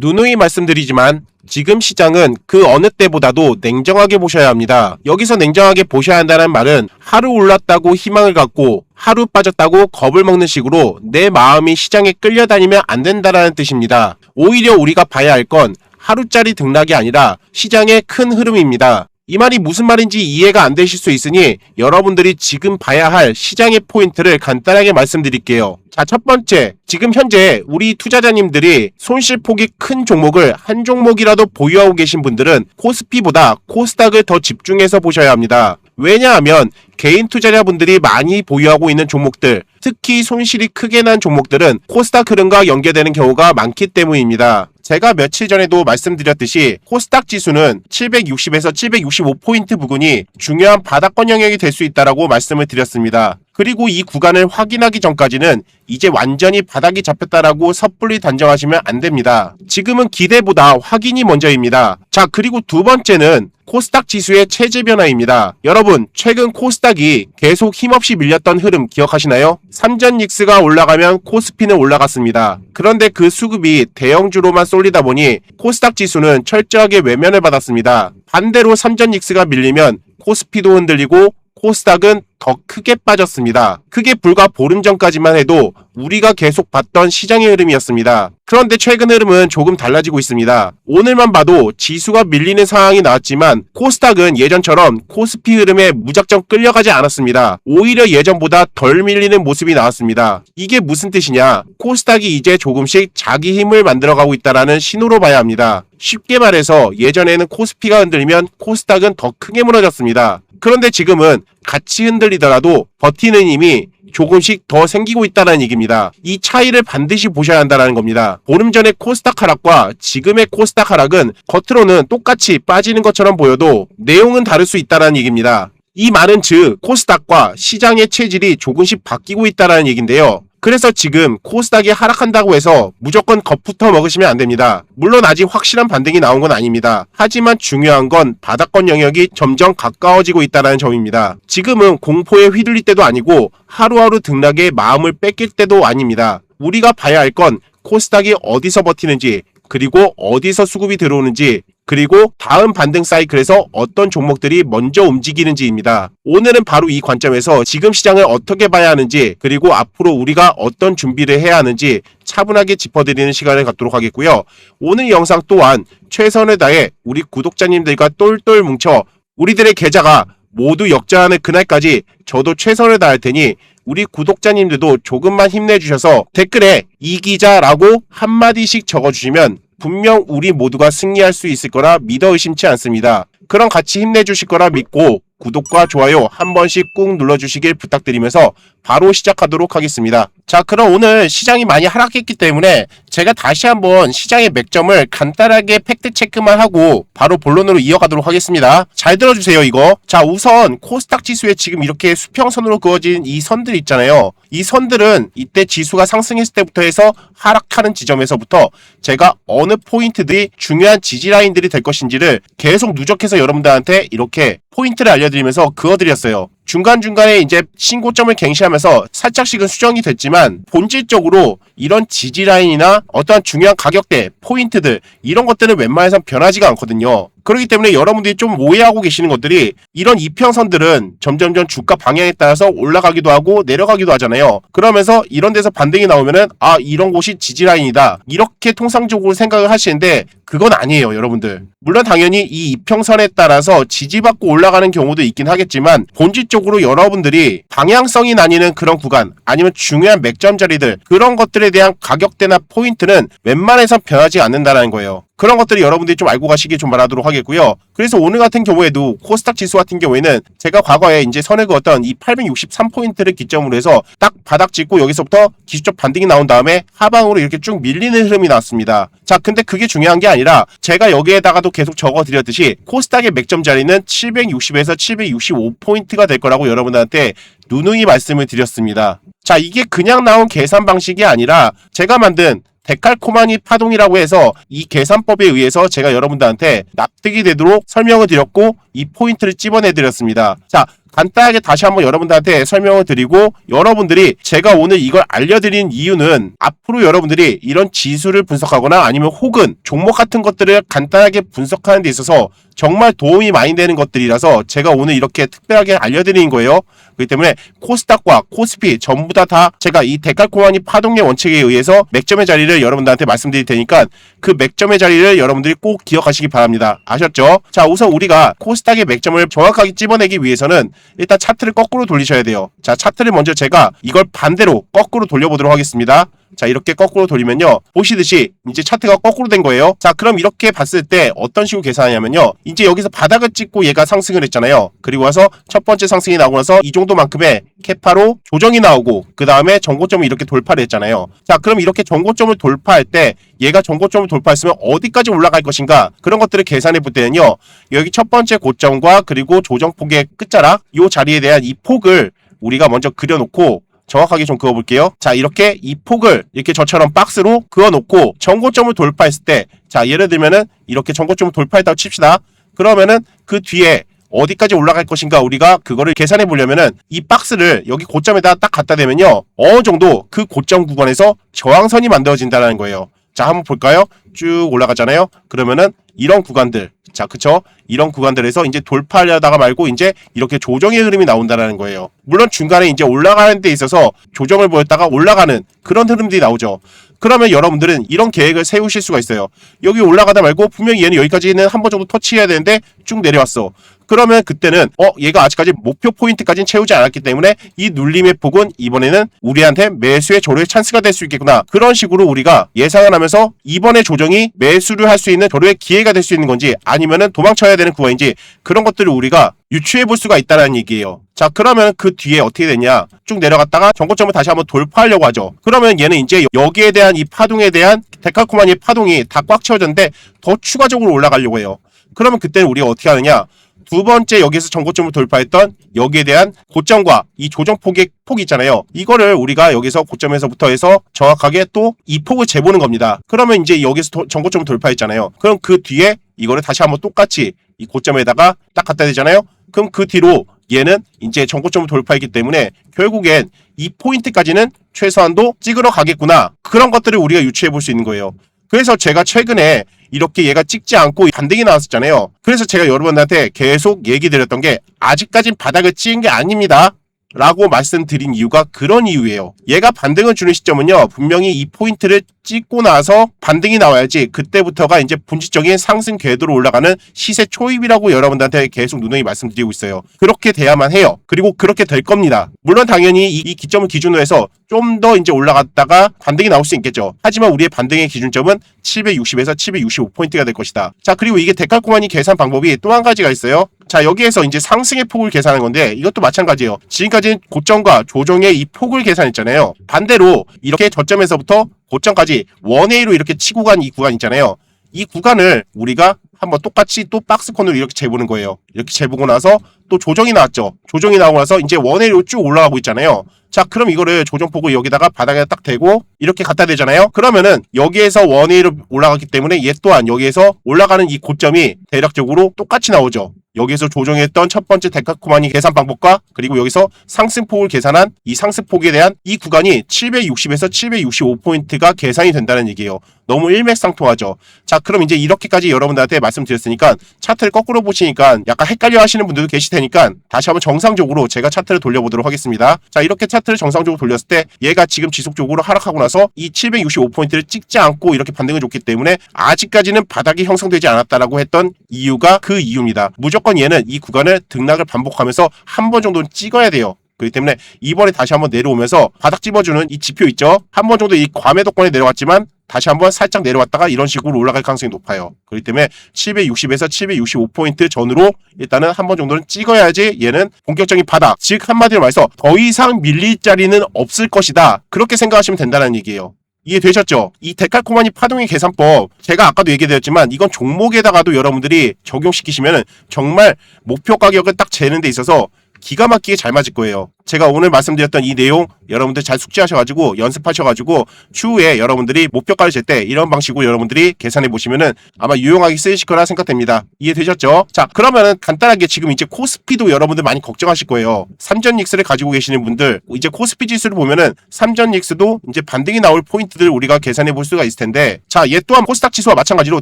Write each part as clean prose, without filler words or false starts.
누누이 말씀드리지만 지금 시장은 그 어느 때보다도 냉정하게 보셔야 합니다. 여기서 냉정하게 보셔야 한다는 말은 하루 올랐다고 희망을 갖고 하루 빠졌다고 겁을 먹는 식으로 내 마음이 시장에 끌려다니면 안 된다는 뜻입니다. 오히려 우리가 봐야 할 건 하루짜리 등락이 아니라 시장의 큰 흐름입니다. 이 말이 무슨 말인지 이해가 안 되실 수 있으니 여러분들이 지금 봐야 할 시장의 포인트를 간단하게 말씀드릴게요. 자, 첫 번째, 지금 현재 우리 투자자님들이 손실폭이 큰 종목을 한 종목이라도 보유하고 계신 분들은 코스피보다 코스닥을 더 집중해서 보셔야 합니다. 왜냐하면 개인 투자자분들이 많이 보유하고 있는 종목들, 특히 손실이 크게 난 종목들은 코스닥 흐름과 연계되는 경우가 많기 때문입니다. 제가 며칠 전에도 말씀드렸듯이 코스닥 지수는 760에서 765포인트 부근이 중요한 바닥권 영역이 될 수 있다고 말씀을 드렸습니다. 그리고 이 구간을 확인하기 전까지는 이제 완전히 바닥이 잡혔다라고 섣불리 단정하시면 안 됩니다. 지금은 기대보다 확인이 먼저입니다. 자, 그리고 두 번째는 코스닥 지수의 체제 변화입니다. 여러분, 최근 코스닥이 계속 힘없이 밀렸던 흐름 기억하시나요? 삼전닉스가 올라가면 코스피는 올라갔습니다. 그런데 그 수급이 대형주로만 쏠리다 보니 코스닥 지수는 철저하게 외면을 받았습니다. 반대로 삼전닉스가 밀리면 코스피도 흔들리고 코스닥은 더 크게 빠졌습니다. 크게 불과 보름 전까지만 해도 우리가 계속 봤던 시장의 흐름이었습니다. 그런데 최근 흐름은 조금 달라지고 있습니다. 오늘만 봐도 지수가 밀리는 상황이 나왔지만 코스닥은 예전처럼 코스피 흐름에 무작정 끌려가지 않았습니다. 오히려 예전보다 덜 밀리는 모습이 나왔습니다. 이게 무슨 뜻이냐? 코스닥이 이제 조금씩 자기 힘을 만들어가고 있다는 신호로 봐야 합니다. 쉽게 말해서 예전에는 코스피가 흔들리면 코스닥은 더 크게 무너졌습니다. 그런데 지금은 같이 흔들리더라도 버티는 힘이 조금씩 더 생기고 있다는 얘기입니다. 이 차이를 반드시 보셔야 한다는 겁니다. 보름 전의 코스닥 하락과 지금의 코스닥 하락은 겉으로는 똑같이 빠지는 것처럼 보여도 내용은 다를 수 있다는 얘기입니다. 이 말은 즉 코스닥과 시장의 체질이 조금씩 바뀌고 있다는 얘기인데요. 그래서 지금 코스닥이 하락한다고 해서 무조건 겁부터 먹으시면 안 됩니다. 물론 아직 확실한 반등이 나온 건 아닙니다. 하지만 중요한 건 바닥권 영역이 점점 가까워지고 있다는 점입니다. 지금은 공포에 휘둘릴 때도 아니고 하루하루 등락에 마음을 뺏길 때도 아닙니다. 우리가 봐야 할 건 코스닥이 어디서 버티는지, 그리고 어디서 수급이 들어오는지, 그리고 다음 반등 사이클에서 어떤 종목들이 먼저 움직이는지입니다. 오늘은 바로 이 관점에서 지금 시장을 어떻게 봐야 하는지, 그리고 앞으로 우리가 어떤 준비를 해야 하는지 차분하게 짚어드리는 시간을 갖도록 하겠고요. 오늘 영상 또한 최선을 다해 우리 구독자님들과 똘똘 뭉쳐 우리들의 계좌가 모두 역전하는 그날까지 저도 최선을 다할 테니 우리 구독자님들도 조금만 힘내주셔서 댓글에 이기자라고 한마디씩 적어주시면 분명 우리 모두가 승리할 수 있을 거라 믿어 의심치 않습니다. 그럼 같이 힘내주실 거라 믿고 구독과 좋아요 한 번씩 꾹 눌러주시길 부탁드리면서 바로 시작하도록 하겠습니다. 자, 그럼 오늘 시장이 많이 하락했기 때문에 제가 다시 한번 시장의 맥점을 간단하게 팩트 체크만 하고 바로 본론으로 이어가도록 하겠습니다. 잘 들어주세요, 이거. 자, 우선 코스닥 지수에 지금 이렇게 수평선으로 그어진 이 선들 있잖아요. 이 선들은 이때 지수가 상승했을 때부터 해서 하락하는 지점에서부터 제가 어느 포인트들이 중요한 지지라인들이 될 것인지를 계속 누적해서 여러분들한테 이렇게 포인트를 알려드리면서 그어드렸어요. 중간중간에 이제 신고점을 갱신하면서 살짝씩은 수정이 됐지만 본질적으로 이런 지지라인이나 어떠한 중요한 가격대, 포인트들 이런 것들은 웬만해선 변하지가 않거든요. 그렇기 때문에 여러분들이 좀 오해하고 계시는 것들이 이런 이평선들은 점점점 주가 방향에 따라서 올라가기도 하고 내려가기도 하잖아요. 그러면서 이런 데서 반등이 나오면은 아, 이런 곳이 지지라인이다 이렇게 통상적으로 생각을 하시는데 그건 아니에요, 여러분들. 물론 당연히 이 이평선에 따라서 지지받고 올라가는 경우도 있긴 하겠지만 본질적으로 여러분들이 방향성이 나뉘는 그런 구간 아니면 중요한 맥점 자리들 그런 것들에 대한 가격대나 포인트는 웬만해선 변하지 않는다는 거예요. 그런 것들이 여러분들이 좀 알고 가시길 좀 바라도록 하겠고요. 그래서 오늘 같은 경우에도 코스닥 지수 같은 경우에는 제가 과거에 이제 선을 그었던 이 863포인트를 기점으로 해서 딱 바닥 찍고 여기서부터 기술적 반등이 나온 다음에 하방으로 이렇게 쭉 밀리는 흐름이 나왔습니다. 자, 근데 그게 중요한 게 아니라 제가 여기에다가도 계속 적어드렸듯이 코스닥의 맥점 자리는 760에서 765포인트가 될 거라고 여러분들한테 누누이 말씀을 드렸습니다. 자, 이게 그냥 나온 계산 방식이 아니라 제가 만든 데칼코마니 파동이라고 해서 이 계산법에 의해서 제가 여러분들한테 납득이 되도록 설명을 드렸고 이 포인트를 찝어내 드렸습니다. 자, 간단하게 다시 한번 여러분들한테 설명을 드리고, 여러분들이 제가 오늘 이걸 알려드린 이유는 앞으로 여러분들이 이런 지수를 분석하거나 아니면 혹은 종목 같은 것들을 간단하게 분석하는 데 있어서 정말 도움이 많이 되는 것들이라서 제가 오늘 이렇게 특별하게 알려드리는 거예요. 그렇기 때문에 코스닥과 코스피 전부 다 제가 이 데칼코마니 파동의 원칙에 의해서 맥점의 자리를 여러분들한테 말씀드릴 테니까 그 맥점의 자리를 여러분들이 꼭 기억하시기 바랍니다. 아셨죠? 자, 우선 우리가 코스닥의 맥점을 정확하게 찝어내기 위해서는 일단 차트를 거꾸로 돌리셔야 돼요. 자, 차트를 먼저 제가 이걸 반대로 거꾸로 돌려보도록 하겠습니다. 자, 이렇게 거꾸로 돌리면요, 보시듯이 이제 차트가 거꾸로 된 거예요. 자, 그럼 이렇게 봤을 때 어떤 식으로 계산하냐면요, 이제 여기서 바닥을 찍고 얘가 상승을 했잖아요. 그리고 와서 첫 번째 상승이 나오고 나서 이 정도만큼의 캐파로 조정이 나오고 그 다음에 전고점을 이렇게 돌파를 했잖아요. 자, 그럼 이렇게 전고점을 돌파할 때 얘가 전고점을 돌파했으면 어디까지 올라갈 것인가, 그런 것들을 계산해 볼 때는요, 여기 첫 번째 고점과 그리고 조정폭의 끝자락 이 자리에 대한 이 폭을 우리가 먼저 그려놓고 정확하게 좀 그어볼게요. 자, 이렇게 이 폭을 이렇게 저처럼 박스로 그어놓고 전고점을 돌파했을 때, 자, 예를 들면은 이렇게 전고점을 돌파했다고 칩시다. 그러면은 그 뒤에 어디까지 올라갈 것인가, 우리가 그거를 계산해 보려면은 이 박스를 여기 고점에다 딱 갖다 대면요, 어느 정도 그 고점 구간에서 저항선이 만들어진다는 거예요. 자, 한번 볼까요? 쭉 올라가잖아요. 그러면은 이런 구간들, 자, 그쵸? 이런 구간들에서 이제 돌파하려다가 말고 이제 이렇게 조정의 흐름이 나온다는 거예요. 물론 중간에 이제 올라가는 데 있어서 조정을 보였다가 올라가는 그런 흐름들이 나오죠. 그러면 여러분들은 이런 계획을 세우실 수가 있어요. 여기 올라가다 말고 분명히 얘는 여기까지는 한 번 정도 터치해야 되는데 쭉 내려왔어. 그러면 그때는 얘가 아직까지 목표 포인트까지는 채우지 않았기 때문에 이 눌림의 폭은 이번에는 우리한테 매수의 조례의 찬스가 될 수 있겠구나. 그런 식으로 우리가 예상을 하면서 이번에 조정이 매수를 할 수 있는 조례의 기회가 될 수 있는 건지 아니면은 도망쳐야 되는 구간인지 그런 것들을 우리가 유추해 볼 수가 있다는 얘기예요. 자, 그러면 그 뒤에 어떻게 되냐, 쭉 내려갔다가 전고점을 다시 한번 돌파하려고 하죠. 그러면 얘는 이제 여기에 대한 이 파동에 대한 데칼코마니의 파동이 다 꽉 채워졌는데 더 추가적으로 올라가려고 해요. 그러면 그때는 우리가 어떻게 하느냐, 두 번째 여기에서 전고점을 돌파했던 여기에 대한 고점과 이 조정폭의 폭이 있잖아요. 이거를 우리가 여기서 고점에서부터 해서 정확하게 또 이 폭을 재보는 겁니다. 그러면 이제 여기서 전고점을 돌파했잖아요. 그럼 그 뒤에 이거를 다시 한번 똑같이 이 고점에다가 딱 갖다 대잖아요. 그럼 그 뒤로 얘는 이제 전고점을 돌파했기 때문에 결국엔 이 포인트까지는 최소한도 찍으러 가겠구나. 그런 것들을 우리가 유추해 볼 수 있는 거예요. 그래서 제가 최근에 이렇게 얘가 찍지 않고 반등이 나왔었잖아요. 그래서 제가 여러분한테 계속 얘기 드렸던 게 아직까진 바닥을 찍은 게 아닙니다 라고 말씀드린 이유가 그런 이유예요. 얘가 반등을 주는 시점은요, 분명히 이 포인트를 찍고 나서 반등이 나와야지 그때부터가 이제 본질적인 상승 궤도로 올라가는 시세 초입이라고 여러분들한테 계속 누누이 말씀드리고 있어요. 그렇게 돼야만 해요. 그리고 그렇게 될 겁니다. 물론 당연히 이 기점을 기준으로 해서 좀 더 이제 올라갔다가 반등이 나올 수 있겠죠. 하지만 우리의 반등의 기준점은 760에서 765포인트가 될 것이다. 자, 그리고 이게 데칼코마니 계산 방법이 또 한 가지가 있어요. 자, 여기에서 이제 상승의 폭을 계산하는 건데 이것도 마찬가지예요. 지금까지는 고점과 조정의 이 폭을 계산했잖아요. 반대로 이렇게 저점에서부터 고점까지 원웨이로 이렇게 치고 간 이 구간 있잖아요. 이 구간을 우리가 한번 똑같이 또 박스콘으로 이렇게 재보는 거예요. 이렇게 재보고 나서 또 조정이 나왔죠. 조정이 나오고 나서 이제 원웨이로 쭉 올라가고 있잖아요. 자, 그럼 이거를 조정폭을 여기다가 바닥에 딱 대고 이렇게 갖다 대잖아요. 그러면은 여기에서 원웨이로 올라갔기 때문에 얘 또한 여기에서 올라가는 이 고점이 대략적으로 똑같이 나오죠. 여기에서 조정했던 첫 번째 데칼코마니 계산 방법과 그리고 여기서 상승폭을 계산한 이 상승폭에 대한 이 구간이 760에서 765포인트가 계산이 된다는 얘기예요. 너무 일맥상통하죠. 자, 그럼 이제 이렇게까지 여러분들한테 말씀드렸으니까 차트를 거꾸로 보시니까 약간 헷갈려 하시는 분들도 계실 테니까 다시 한번 정상적으로 제가 차트를 돌려보도록 하겠습니다. 자, 이렇게 차트를 정상적으로 돌렸을 때 얘가 지금 지속적으로 하락하고 나서 이 765포인트를 찍지 않고 이렇게 반등을 줬기 때문에 아직까지는 바닥이 형성되지 않았다라고 했던 이유가 그 이유입니다. 무조건 얘는 이 구간을 등락을 반복하면서 한 번 정도는 찍어야 돼요. 그렇기 때문에 이번에 다시 한번 내려오면서 바닥 집어주는 이 지표 있죠? 한 번 정도 이 과매도권에 내려왔지만 다시 한번 살짝 내려왔다가 이런 식으로 올라갈 가능성이 높아요. 그렇기 때문에 760에서 765포인트 전후로 일단은 한 번 정도는 찍어야지 얘는 본격적인 바닥, 즉 한마디로 말해서 더 이상 밀릴 자리는 없을 것이다. 그렇게 생각하시면 된다는 얘기예요. 이해되셨죠? 이 데칼코마니 파동의 계산법, 제가 아까도 얘기드렸지만 이건 종목에다가도 여러분들이 적용시키시면 정말 목표 가격을 딱 재는 데 있어서 기가 막히게 잘 맞을 거예요. 제가 오늘 말씀드렸던 이 내용 여러분들 잘 숙지하셔가지고 연습하셔가지고 추후에 여러분들이 목표가를 잴 때 이런 방식으로 여러분들이 계산해 보시면은 아마 유용하게 쓰이실 거라 생각됩니다. 이해되셨죠? 자, 그러면은 간단하게 지금 이제 코스피도 여러분들 많이 걱정하실 거예요. 삼전닉스를 가지고 계시는 분들 이제 코스피 지수를 보면은 삼전닉스도 이제 반등이 나올 포인트들을 우리가 계산해 볼 수가 있을 텐데, 자, 얘 또한 코스닥 지수와 마찬가지로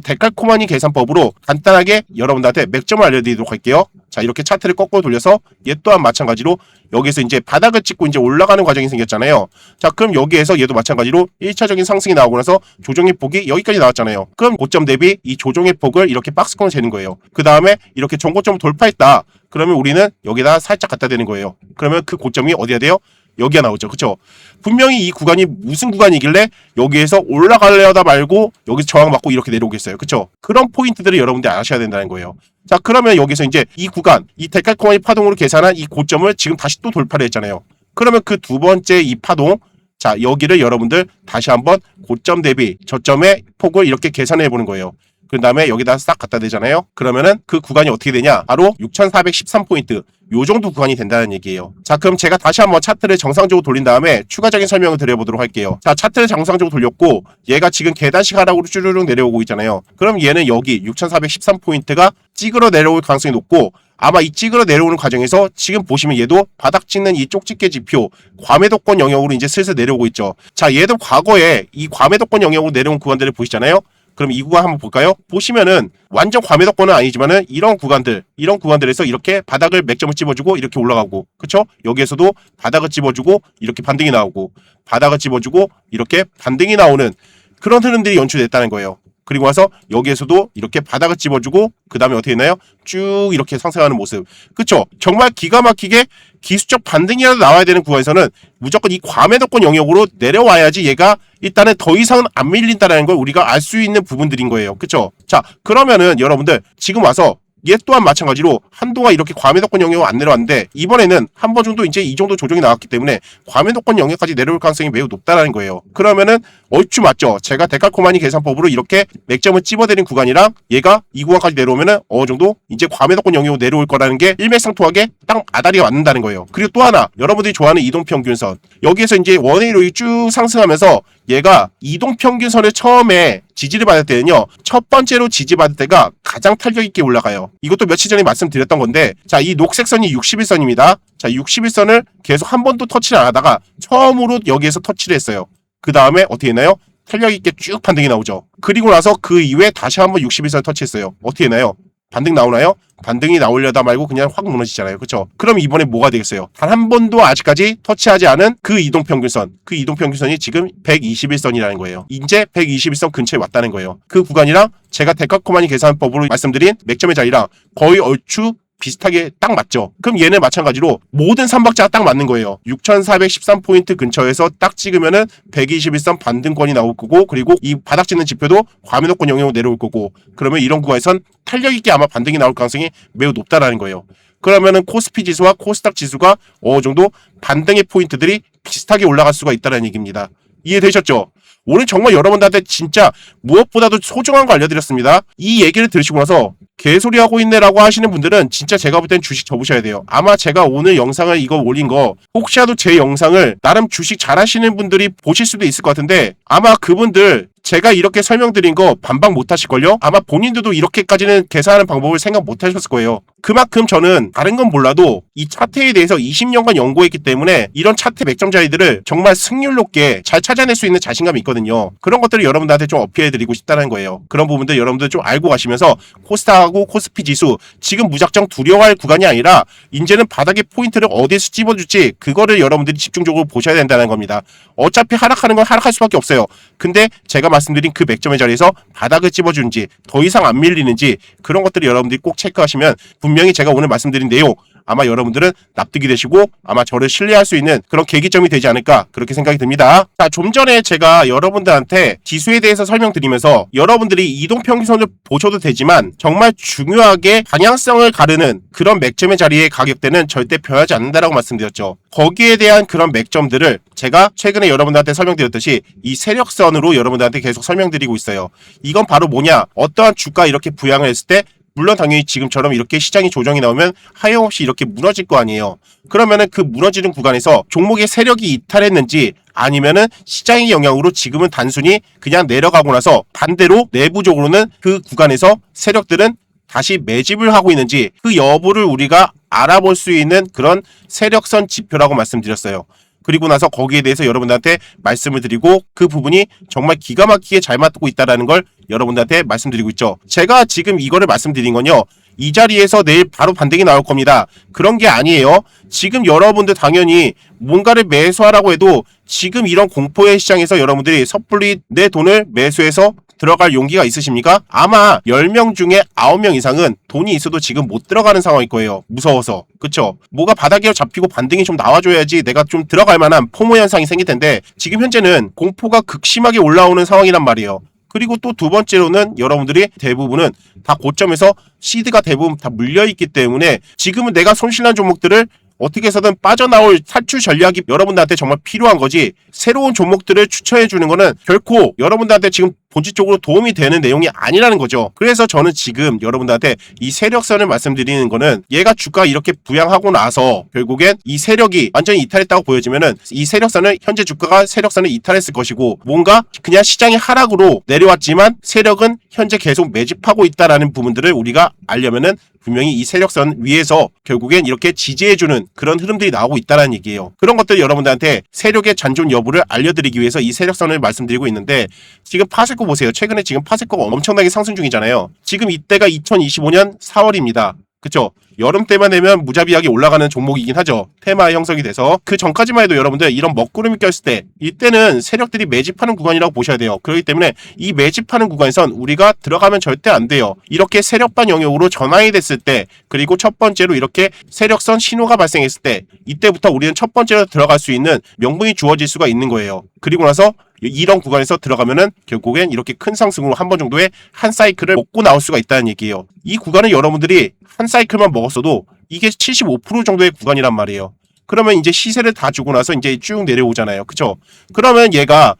데칼코마니 계산법으로 간단하게 여러분들한테 맥점을 알려드리도록 할게요. 자, 이렇게 차트를 거꾸로 돌려서 얘 또한 마찬가지로 여기서 이제 바닥을 찍고 이제 올라가는 과정이 생겼잖아요. 자, 그럼 여기에서 얘도 마찬가지로 1차적인 상승이 나오고 나서 조정의 폭이 여기까지 나왔잖아요. 그럼 고점 대비 이 조정의 폭을 이렇게 박스권을 재는 거예요. 그 다음에 이렇게 전고점을 돌파했다. 그러면 우리는 여기다 살짝 갖다 대는 거예요. 그러면 그 고점이 어디야 돼요? 여기가 나오죠. 그쵸? 분명히 이 구간이 무슨 구간이길래 여기에서 올라가려다 말고 여기서 저항받고 이렇게 내려오겠어요. 그쵸? 그런 포인트들을 여러분들이 아셔야 된다는 거예요. 자, 그러면 여기서 이제 이 구간, 이 데칼코마니 파동으로 계산한 이 고점을 지금 다시 또 돌파를 했잖아요. 그러면 그 두 번째 이 파동, 자, 여기를 여러분들 다시 한번 고점 대비 저점의 폭을 이렇게 계산해 보는 거예요. 그 다음에 여기다 싹 갖다 대잖아요. 그러면은 그 구간이 어떻게 되냐? 바로 6413포인트. 요 정도 구간이 된다는 얘기예요. 자, 그럼 제가 다시 한번 차트를 정상적으로 돌린 다음에 추가적인 설명을 드려보도록 할게요. 자, 차트를 정상적으로 돌렸고 얘가 지금 계단식 하락으로 쭈르륵 내려오고 있잖아요. 그럼 얘는 여기 6413포인트가 찌그러 내려올 가능성이 높고, 아마 이 찌그러 내려오는 과정에서 지금 보시면 얘도 바닥 찍는 이 쪽집게 지표 과매도권 영역으로 이제 슬슬 내려오고 있죠. 자, 얘도 과거에 이 과매도권 영역으로 내려온 구간들을 보시잖아요. 그럼 이 구간 한번 볼까요? 보시면은 완전 과매도권은 아니지만은 이런 구간들에서 이렇게 바닥을 맥점을 찝어주고 이렇게 올라가고, 그쵸? 여기에서도 바닥을 찝어주고 이렇게 반등이 나오고, 바닥을 찝어주고 이렇게 반등이 나오는 그런 흐름들이 연출됐다는 거예요. 그리고 와서 여기에서도 이렇게 바닥을 찝어주고 그 다음에 어떻게 했나요? 쭉 이렇게 상승하는 모습. 그쵸? 정말 기가 막히게 기술적 반등이라도 나와야 되는 구간에서는 무조건 이 과매도권 영역으로 내려와야지 얘가 일단은 더 이상은 안 밀린다는 걸 우리가 알 수 있는 부분들인 거예요. 그쵸? 자, 그러면은 여러분들 지금 와서 얘 또한 마찬가지로 한동안 이렇게 과매도권 영역으로 안 내려왔는데 이번에는 한 번 정도 이제 이 정도 조정이 나왔기 때문에 과매도권 영역까지 내려올 가능성이 매우 높다는 거예요. 그러면은 얼추 맞죠? 제가 데칼코마니 계산법으로 이렇게 맥점을 찝어대는 구간이랑 얘가 이 구간까지 내려오면은 어느 정도 이제 과매도권 영역으로 내려올 거라는 게 일맥상통하게 딱 아다리가 맞는다는 거예요. 그리고 또 하나, 여러분들이 좋아하는 이동평균선, 여기에서 이제 원웨이로 쭉 상승하면서 얘가 이동평균선을 처음에 지지를 받을 때는요, 첫 번째로 지지받을 때가 가장 탄력 있게 올라가요. 이것도 며칠 전에 말씀드렸던 건데, 자, 이 녹색 선이 61선입니다. 자, 61선을 계속 한 번도 터치를 안 하다가 처음으로 여기에서 터치를 했어요. 그 다음에 어떻게 했나요? 탄력 있게 쭉 반등이 나오죠. 그리고 나서 그 이후에 다시 한번 61선을 터치했어요. 어떻게 했나요? 반등 나오나요? 반등이 나오려다 말고 그냥 확 무너지잖아요. 그쵸? 그럼 이번에 뭐가 되겠어요? 단 한 번도 아직까지 터치하지 않은 그 이동평균선. 그 이동평균선이 지금 121선이라는 거예요. 이제 121선 근처에 왔다는 거예요. 그 구간이랑 제가 데칼코마니 계산법으로 말씀드린 맥점의 자리랑 거의 얼추 비슷하게 딱 맞죠. 그럼 얘는 마찬가지로 모든 3박자가 딱 맞는 거예요. 6413포인트 근처에서 딱 찍으면은 121선 반등권이 나올 거고, 그리고 이 바닥 찍는 지표도 과매도권 영역으로 내려올 거고, 그러면 이런 구간에선 탄력 있게 아마 반등이 나올 가능성이 매우 높다라는 거예요. 그러면은 코스피 지수와 코스닥 지수가 어느 정도 반등의 포인트들이 비슷하게 올라갈 수가 있다는 얘기입니다. 이해되셨죠? 오늘 정말 여러분들한테 진짜 무엇보다도 소중한 거 알려드렸습니다. 이 얘기를 들으시고 나서 개소리하고 있네라고 하시는 분들은 진짜 제가 볼 땐 주식 접으셔야 돼요. 아마 제가 오늘 영상을 이거 올린 거 혹시라도 제 영상을 나름 주식 잘하시는 분들이 보실 수도 있을 것 같은데, 아마 그분들 제가 이렇게 설명드린 거 반박 못 하실걸요? 아마 본인들도 이렇게까지는 계산하는 방법을 생각 못 하셨을 거예요. 그만큼 저는 다른 건 몰라도 이 차트에 대해서 20년간 연구했기 때문에 이런 차트 맥점 자리들을 정말 승률 높게 잘 찾아낼 수 있는 자신감이 있거든요. 그런 것들을 여러분들한테 좀 어필해드리고 싶다는 거예요. 그런 부분들 여러분들 좀 알고 가시면서 코스닥하고 코스피 지수 지금 무작정 두려워할 구간이 아니라 이제는 바닥의 포인트를 어디에서 찝어줄지 그거를 여러분들이 집중적으로 보셔야 된다는 겁니다. 어차피 하락하는 건 하락할 수밖에 없어요. 근데 제가 말씀드린 그 맥점의 자리에서 바닥을 찝어주는지 더 이상 안 밀리는지 그런 것들을 여러분들이 꼭 체크하시면 분명히 제가 오늘 말씀드린 내용 아마 여러분들은 납득이 되시고 아마 저를 신뢰할 수 있는 그런 계기점이 되지 않을까 그렇게 생각이 듭니다. 자, 좀 전에 제가 여러분들한테 지수에 대해서 설명드리면서 여러분들이 이동평균선을 보셔도 되지만 정말 중요하게 방향성을 가르는 그런 맥점의 자리의 가격대는 절대 변하지 않는다라고 말씀드렸죠. 거기에 대한 그런 맥점들을 제가 최근에 여러분들한테 설명드렸듯이 이 세력선으로 여러분들한테 계속 설명드리고 있어요. 이건 바로 뭐냐? 어떠한 주가 이렇게 부양을 했을 때 물론 당연히 지금처럼 이렇게 시장이 조정이 나오면 하염없이 이렇게 무너질 거 아니에요. 그러면은 그 무너지는 구간에서 종목의 세력이 이탈했는지 아니면은 시장의 영향으로 지금은 단순히 그냥 내려가고 나서 반대로 내부적으로는 그 구간에서 세력들은 다시 매집을 하고 있는지 그 여부를 우리가 알아볼 수 있는 그런 세력선 지표라고 말씀드렸어요. 그리고 나서 거기에 대해서 여러분들한테 말씀을 드리고 그 부분이 정말 기가 막히게 잘 맞고 있다는 걸 여러분들한테 말씀드리고 있죠. 제가 지금 이거를 말씀드린 건요. 이 자리에서 내일 바로 반등이 나올 겁니다. 그런 게 아니에요. 지금 여러분들 당연히 뭔가를 매수하라고 해도 지금 이런 공포의 시장에서 여러분들이 섣불리 내 돈을 매수해서 들어갈 용기가 있으십니까? 아마 10명 중에 9명 이상은 돈이 있어도 지금 못 들어가는 상황일 거예요. 무서워서. 그쵸? 뭐가 바닥에 잡히고 반등이 좀 나와줘야지 내가 좀 들어갈 만한 포모 현상이 생길 텐데 지금 현재는 공포가 극심하게 올라오는 상황이란 말이에요. 그리고 또 두 번째로는 여러분들이 대부분은 다 고점에서 시드가 대부분 다 물려있기 때문에 지금은 내가 손실난 종목들을 어떻게 해서든 빠져나올 탈출 전략이 여러분들한테 정말 필요한 거지 새로운 종목들을 추천해주는 거는 결코 여러분들한테 지금 본질적으로 도움이 되는 내용이 아니라는 거죠. 그래서 저는 지금 여러분들한테 이 세력선을 말씀드리는 거는 얘가 주가 이렇게 부양하고 나서 결국엔 이 세력이 완전히 이탈했다고 보여지면은 이 세력선을 현재 주가가 세력선을 이탈했을 것이고 뭔가 그냥 시장의 하락으로 내려왔지만 세력은 현재 계속 매집하고 있다라는 부분들을 우리가 알려면은 분명히 이 세력선 위에서 결국엔 이렇게 지지해주는 그런 흐름들이 나오고 있다는 얘기예요. 그런 것들 여러분들한테 세력의 잔존 여부를 알려드리기 위해서 이 세력선을 말씀드리고 있는데 지금 파세코 보세요. 최근에 지금 파세코가 엄청나게 상승 중이잖아요. 지금 이때가 2025년 4월입니다. 그쵸? 여름 때만 되면 무자비하게 올라가는 종목이긴 하죠. 테마 형성이 돼서. 그 전까지만 해도 여러분들 이런 먹구름이 꼈을 때 이때는 세력들이 매집하는 구간이라고 보셔야 돼요. 그렇기 때문에 이 매집하는 구간에선 우리가 들어가면 절대 안 돼요. 이렇게 세력반 영역으로 전환이 됐을 때 그리고 첫 번째로 이렇게 세력선 신호가 발생했을 때 이때부터 우리는 첫 번째로 들어갈 수 있는 명분이 주어질 수가 있는 거예요. 그리고 나서 이런 구간에서 들어가면은 결국엔 이렇게 큰 상승으로 한 번 정도의 한 사이클을 먹고 나올 수가 있다는 얘기예요. 이 구간은 여러분들이 한 사이클만 먹었어도 이게 75% 정도의 구간이란 말이에요. 그러면 이제 시세를 다 주고 나서 이제 쭉 내려오잖아요. 그쵸? 그러면 얘가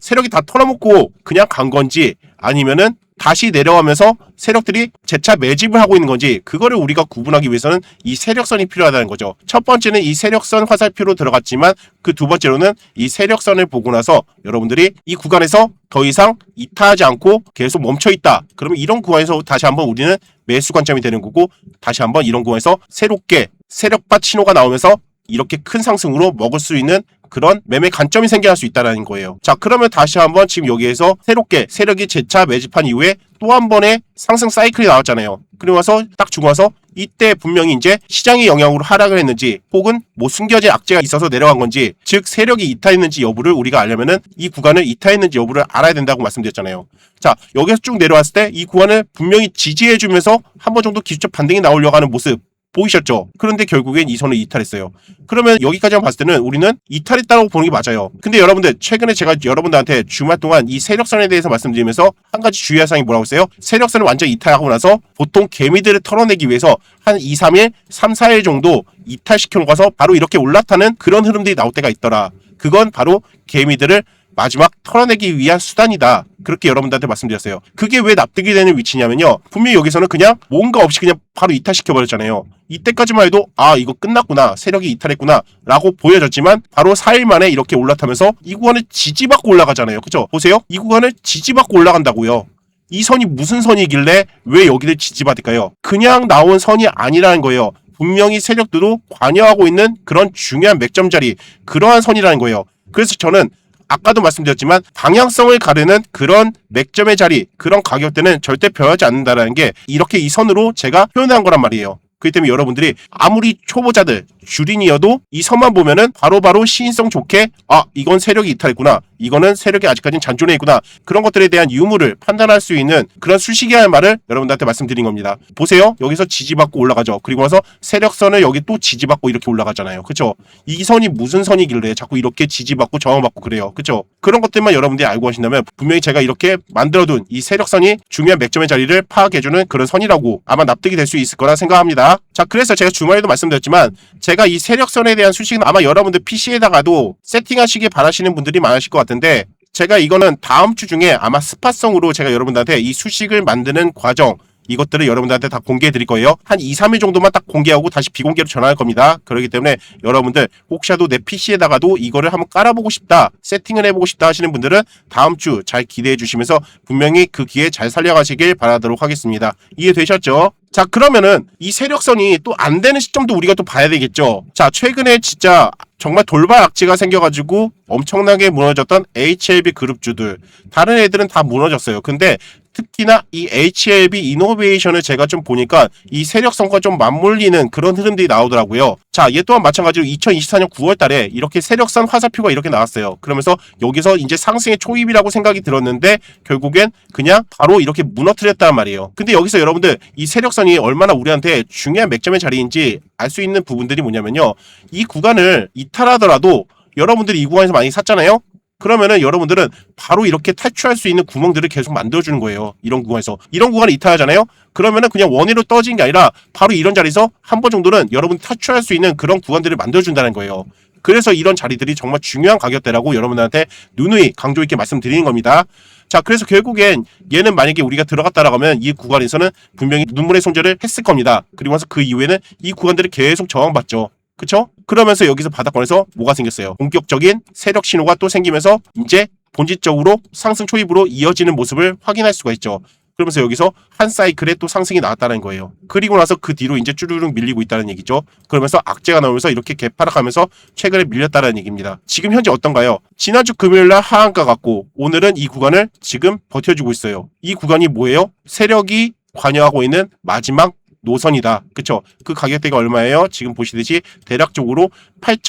세력이 다 털어먹고 그냥 간 건지 아니면은 다시 내려가면서 세력들이 재차 매집을 하고 있는 건지 그거를 우리가 구분하기 위해서는 이 세력선이 필요하다는 거죠. 첫 번째는 이 세력선 화살표로 들어갔지만 그 두 번째로는 이 세력선을 보고 나서 여러분들이 이 구간에서 더 이상 이탈하지 않고 계속 멈춰있다. 그러면 이런 구간에서 다시 한번 우리는 매수 관점이 되는 거고 다시 한번 이런 구간에서 새롭게 세력밭 신호가 나오면서 이렇게 큰 상승으로 먹을 수 있는 그런 매매 관점이 생겨날 수 있다는 거예요. 자, 그러면 다시 한번 지금 여기에서 새롭게 세력이 재차 매집한 이후에 또 한 번의 상승 사이클이 나왔잖아요. 그리고 와서 딱 주고 와서 이때 분명히 이제 시장의 영향으로 하락을 했는지 혹은 뭐 숨겨진 악재가 있어서 내려간 건지 즉 세력이 이탈했는지 여부를 우리가 알려면은 이 구간을 이탈했는지 여부를 알아야 된다고 말씀드렸잖아요. 자, 여기서 쭉 내려왔을 때 이 구간을 분명히 지지해주면서 한 번 정도 기술적 반등이 나오려고 하는 모습 보이셨죠? 그런데 결국엔 이 선을 이탈했어요. 그러면 여기까지만 봤을 때는 우리는 이탈했다고 보는 게 맞아요. 근데 여러분들 최근에 제가 여러분들한테 주말 동안 이 세력선에 대해서 말씀드리면서 한 가지 주의할 사항이 뭐라고 했어요? 세력선을 완전 이탈하고 나서 보통 개미들을 털어내기 위해서 한 2, 3일, 3, 4일 정도 이탈시켜 놓고서 바로 이렇게 올라타는 그런 흐름들이 나올 때가 있더라. 그건 바로 개미들을 마지막 털어내기 위한 수단이다. 그렇게 여러분들한테 말씀드렸어요. 그게 왜 납득이 되는 위치냐면요. 분명히 여기서는 그냥 뭔가 없이 그냥 바로 이탈시켜버렸잖아요. 이때까지만 해도 이거 끝났구나. 세력이 이탈했구나. 라고 보여졌지만 바로 4일 만에 이렇게 올라타면서 이 구간을 지지받고 올라가잖아요. 그죠? 보세요. 이 구간을 지지받고 올라간다고요. 이 선이 무슨 선이길래 왜 여기를 지지받을까요? 그냥 나온 선이 아니라는 거예요. 분명히 세력들도 관여하고 있는 그런 중요한 맥점 자리, 그러한 선이라는 거예요. 그래서 저는 아까도 말씀드렸지만 방향성을 가르는 그런 맥점의 자리, 그런 가격대는 절대 변하지 않는다는 게 이렇게 이 선으로 제가 표현한 거란 말이에요. 그렇기 때문에 여러분들이 아무리 초보자들, 주린이어도 이 선만 보면은 바로바로 시인성 좋게 이건 세력이 이탈했구나, 이거는 세력이 아직까지는 잔존해 있구나, 그런 것들에 대한 유무를 판단할 수 있는 그런 수식이라는 말을 여러분들한테 말씀드린 겁니다. 보세요. 여기서 지지받고 올라가죠. 그리고 나서 세력선을 여기 또 지지받고 이렇게 올라가잖아요. 그쵸? 이 선이 무슨 선이길래 자꾸 이렇게 지지받고 저항받고 그래요. 그쵸? 그런 것들만 여러분들이 알고 하신다면 분명히 제가 이렇게 만들어둔 이 세력선이 중요한 맥점의 자리를 파악해주는 그런 선이라고 아마 납득이 될 수 있을 거라 생각합니다. 자, 그래서 제가 주말에도 말씀드렸지만 제가 이 세력선에 대한 수식은 아마 여러분들 PC에다가도 세팅하시길 바라시는 분들이 많으실 것 같은데 제가 이거는 다음 주 중에 아마 스팟성으로 제가 여러분들한테 이 수식을 만드는 과정, 이것들을 여러분들한테 다 공개해 드릴 거예요. 한 2, 3일 정도만 딱 공개하고 다시 비공개로 전환할 겁니다. 그렇기 때문에 여러분들 혹시라도 내 PC에다가도 이거를 한번 깔아보고 싶다, 세팅을 해보고 싶다 하시는 분들은 다음 주 잘 기대해 주시면서 분명히 그 기회 잘 살려가시길 바라도록 하겠습니다. 이해되셨죠? 자, 그러면은 이 세력선이 또 안 되는 시점도 우리가 또 봐야 되겠죠. 자, 최근에 진짜 정말 돌발 악재가 생겨가지고 엄청나게 무너졌던 HLB 그룹주들, 다른 애들은 다 무너졌어요. 근데 특히나 이 HLB 이노베이션을 제가 좀 보니까 이 세력선과 좀 맞물리는 그런 흐름들이 나오더라고요. 자, 얘 또한 마찬가지로 2024년 9월 달에 이렇게 세력선 화살표가 이렇게 나왔어요. 그러면서 여기서 이제 상승의 초입이라고 생각이 들었는데 결국엔 그냥 바로 이렇게 무너뜨렸단 말이에요. 근데 여기서 여러분들 이 세력선이 얼마나 우리한테 중요한 맥점의 자리인지 알 수 있는 부분들이 뭐냐면요. 이 구간을 이탈하더라도 여러분들이 이 구간에서 많이 샀잖아요. 그러면은 여러분들은 바로 이렇게 탈출할 수 있는 구멍들을 계속 만들어주는 거예요. 이런 구간에서. 이런 구간을 이탈하잖아요? 그러면은 그냥 원위로 떨어지는 게 아니라 바로 이런 자리에서 한 번 정도는 여러분 탈출할 수 있는 그런 구간들을 만들어준다는 거예요. 그래서 이런 자리들이 정말 중요한 가격대라고 여러분들한테 누누이 강조 있게 말씀드리는 겁니다. 자, 그래서 결국엔 얘는 만약에 우리가 들어갔다라고 하면 이 구간에서는 분명히 눈물의 손절을 했을 겁니다. 그리고 나서 그 이후에는 이 구간들을 계속 저항받죠. 그쵸? 그러면서 여기서 바닥권에서 뭐가 생겼어요? 본격적인 세력 신호가 또 생기면서 이제 본질적으로 상승 초입으로 이어지는 모습을 확인할 수가 있죠. 그러면서 여기서 한 사이클에 또 상승이 나왔다는 거예요. 그리고 나서 그 뒤로 이제 쭈르륵 밀리고 있다는 얘기죠. 그러면서 악재가 나오면서 이렇게 개파락하면서 최근에 밀렸다는 얘기입니다. 지금 현재 어떤가요? 지난주 금요일날 하한가 같고 오늘은 이 구간을 지금 버텨주고 있어요. 이 구간이 뭐예요? 세력이 관여하고 있는 마지막 노선이다. 그쵸? 그 가격대가 얼마예요? 지금 보시듯이 대략적으로